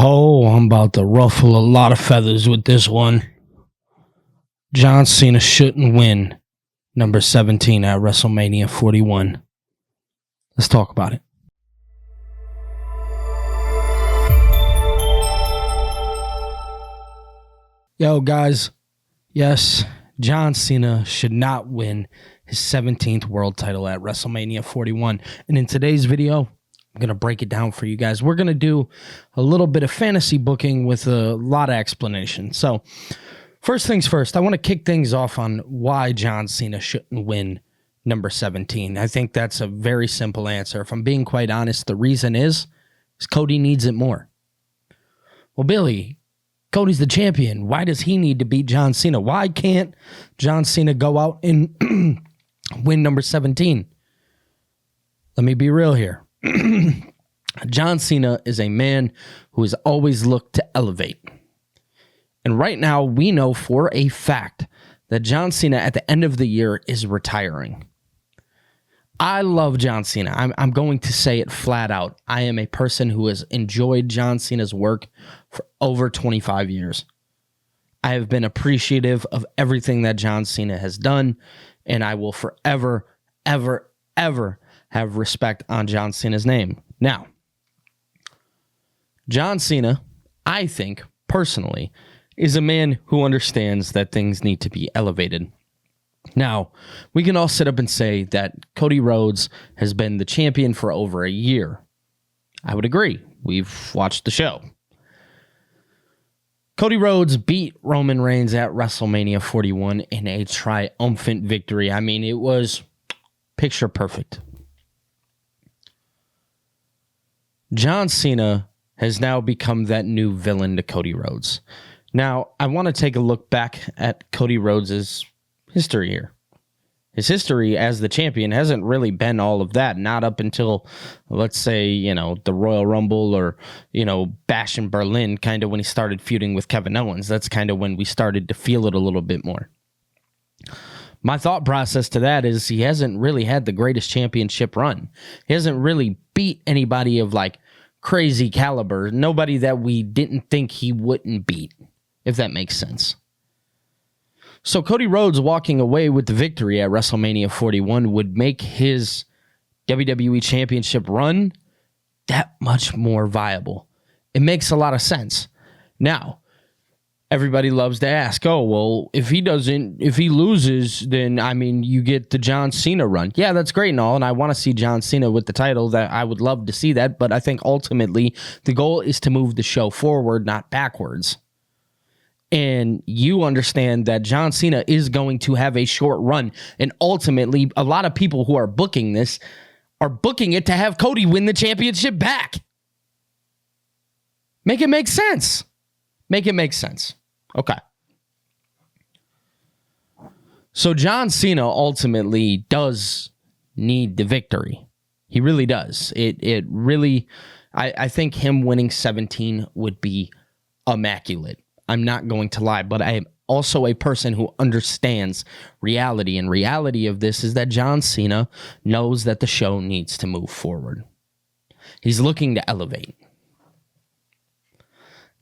Oh, I'm about to ruffle a lot of feathers with this one. John Cena shouldn't win number 17 at WrestleMania 41. Let's talk about it. Yo, guys. Yes, John Cena should not win his 17th world title at WrestleMania 41. And in today's video, I'm going to break it down for you guys. We're going to do a little bit of fantasy booking with a lot of explanation. So, first things first, I want to kick things off on why John Cena shouldn't win number 17. I think that's a very simple answer. If I'm being quite honest, the reason is Cody needs it more. Well, Billy, Cody's the champion. Why does he need to beat John Cena? Why can't John Cena go out and win number 17? Let me be real here. John Cena is a man who has always looked to elevate. And right now, we know for a fact that John Cena at the end of the year is retiring. I love John Cena. I'm going to say it flat out. I am a person who has enjoyed John Cena's work for over 25 years. I have been appreciative of everything that John Cena has done, and I will forever, ever, ever have respect on John Cena's name. Now, John Cena, I think, personally, is a man who understands that things need to be elevated. Now, we can all sit up and say that Cody Rhodes has been the champion for over a year. I would agree. We've watched the show. Cody Rhodes beat Roman Reigns at WrestleMania 41 in a triumphant victory. I mean, it was picture perfect. John Cena has now become that new villain to Cody Rhodes. Now, I want to take a look back at Cody Rhodes' history here. His history as the champion hasn't really been all of that, not up until, let's say, the Royal Rumble or, Bash in Berlin, kind of when he started feuding with Kevin Owens. That's kind of when we started to feel it a little bit more. My thought process to that is he hasn't really had the greatest championship run. He hasn't really beat anybody of crazy caliber. Nobody that we didn't think he wouldn't beat, if that makes sense. So Cody Rhodes walking away with the victory at WrestleMania 41 would make his WWE Championship run that much more viable. It makes a lot of sense. Now, everybody loves to ask, oh, well, if he loses, then, you get the John Cena run. Yeah, that's great and all, and I want to see John Cena with the title. That I would love to see that, but I think ultimately the goal is to move the show forward, not backwards. And you understand that John Cena is going to have a short run, and ultimately, a lot of people who are booking this are booking it to have Cody win the championship back. Make it make sense. Make it make sense. Okay. So John Cena ultimately does need the victory. He really does. It really, I think him winning 17 would be immaculate. I'm not going to lie, but I am also a person who understands reality. And reality of this is that John Cena knows that the show needs to move forward. He's looking to elevate.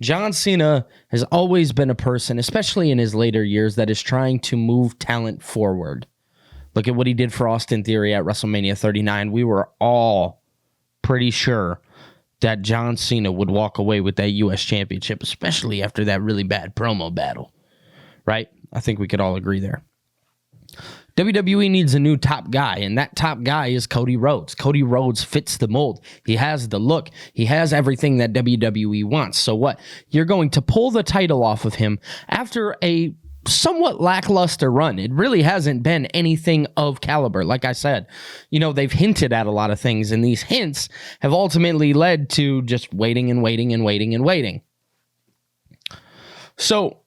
John Cena has always been a person, especially in his later years, that is trying to move talent forward. Look at what he did for Austin Theory at WrestleMania 39. We were all pretty sure that John Cena would walk away with that U.S. Championship, especially after that really bad promo battle, right? I think we could all agree there. WWE needs a new top guy, and that top guy is Cody Rhodes. Cody Rhodes fits the mold. He has the look. He has everything that WWE wants. So what? You're going to pull the title off of him after a somewhat lackluster run. It really hasn't been anything of caliber. Like I said, they've hinted at a lot of things, and these hints have ultimately led to just waiting and waiting and waiting and waiting. So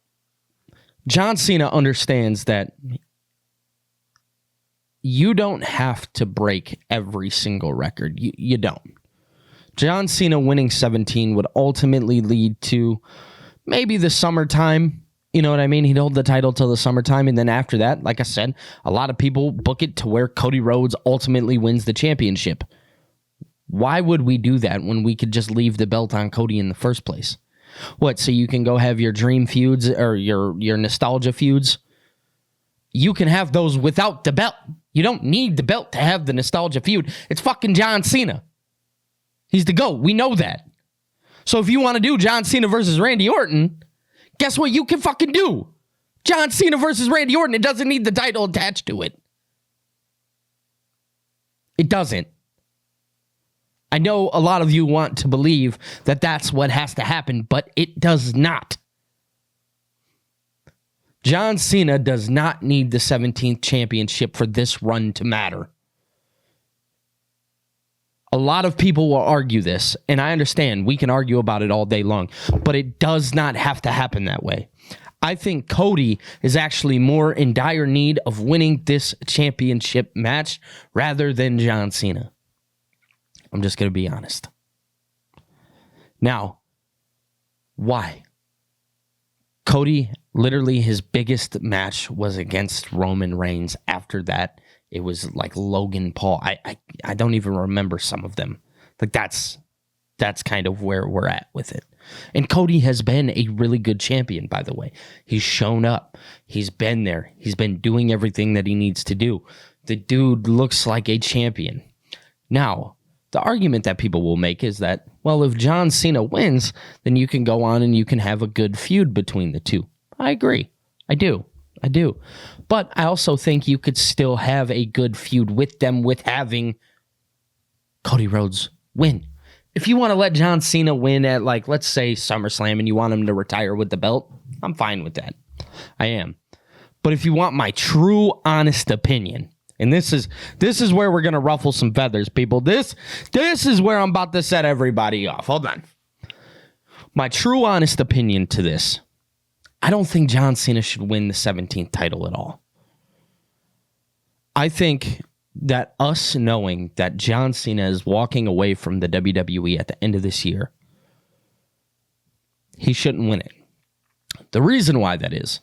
John Cena understands that you don't have to break every single record. You don't. John Cena winning 17 would ultimately lead to maybe the summertime. You know what I mean? He'd hold the title till the summertime, and then after that, like I said, a lot of people book it to where Cody Rhodes ultimately wins the championship. Why would we do that when we could just leave the belt on Cody in the first place? What, so you can go have your dream feuds or your nostalgia feuds? You can have those without the belt. You don't need the belt to have the nostalgia feud. It's fucking John Cena. He's the GOAT. We know that. So if you want to do John Cena versus Randy Orton, guess what you can fucking do? John Cena versus Randy Orton. It doesn't need the title attached to it. It doesn't. I know a lot of you want to believe that that's what has to happen, but it does not. John Cena does not need the 17th championship for this run to matter. A lot of people will argue this, and I understand we can argue about it all day long, but it does not have to happen that way. I think Cody is actually more in dire need of winning this championship match rather than John Cena. I'm just going to be honest. Now, why? Cody, literally his biggest match was against Roman Reigns. After that, it was like Logan Paul. I don't even remember some of them. Like that's kind of where we're at with it. And Cody has been a really good champion, by the way. He's shown up. He's been there. He's been doing everything that he needs to do. The dude looks like a champion. Now, the argument that people will make is that, well, if John Cena wins, then you can go on and you can have a good feud between the two. I agree. I do. But I also think you could still have a good feud with them with having Cody Rhodes win. If you want to let John Cena win at, like, let's say SummerSlam and you want him to retire with the belt, I'm fine with that. I am. But if you want my true, honest opinion, and this is where we're going to ruffle some feathers, people. This is where I'm about to set everybody off. Hold on. My true, honest opinion to this. I don't think John Cena should win the 17th title at all. I think that us knowing that John Cena is walking away from the WWE at the end of this year, he shouldn't win it. The reason why that is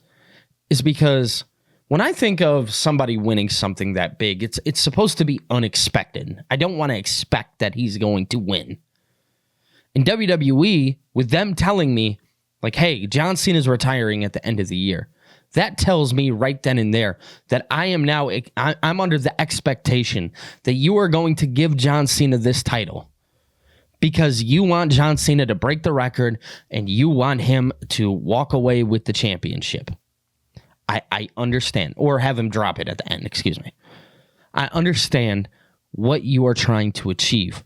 because when I think of somebody winning something that big, it's supposed to be unexpected. I don't want to expect that he's going to win. In WWE, with them telling me, like, hey, John Cena's retiring at the end of the year, that tells me right then and there that I'm under the expectation that you are going to give John Cena this title because you want John Cena to break the record and you want him to walk away with the championship. I understand, or have him drop it at the end, excuse me. I understand what you are trying to achieve,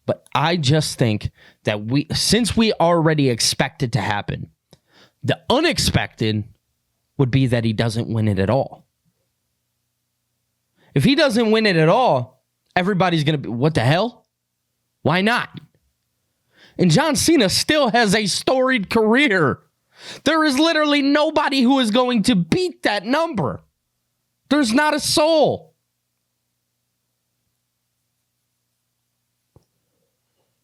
but I just think that since we already expect it to happen, the unexpected would be that he doesn't win it at all. If he doesn't win it at all, everybody's going to be, what the hell? Why not? And John Cena still has a storied career. There is literally nobody who is going to beat that number. There's not a soul.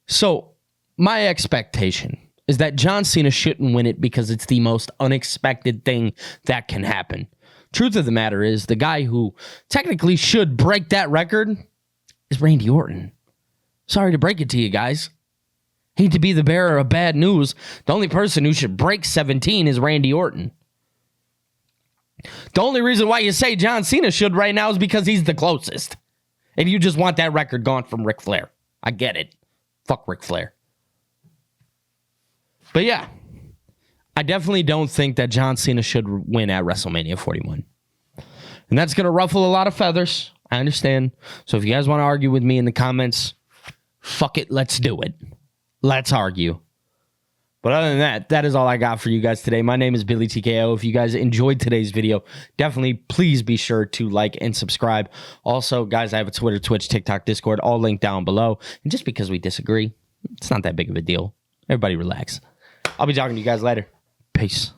So, my expectation is that John Cena shouldn't win it because it's the most unexpected thing that can happen. Truth of the matter is, the guy who technically should break that record is Randy Orton. Sorry to break it to you guys. Hate to be the bearer of bad news. The only person who should break 17 is Randy Orton. The only reason why you say John Cena should right now is because he's the closest. And you just want that record gone from Ric Flair. I get it. Fuck Ric Flair. But yeah, I definitely don't think that John Cena should win at WrestleMania 41. And that's going to ruffle a lot of feathers. I understand. So if you guys want to argue with me in the comments, fuck it, let's do it. Let's argue. But other than that, that is all I got for you guys today. My name is Billy TKO. If you guys enjoyed today's video, definitely please be sure to like and subscribe. Also, guys, I have a Twitter, Twitch, TikTok, Discord, all linked down below. And just because we disagree, it's not that big of a deal. Everybody relax. I'll be talking to you guys later. Peace.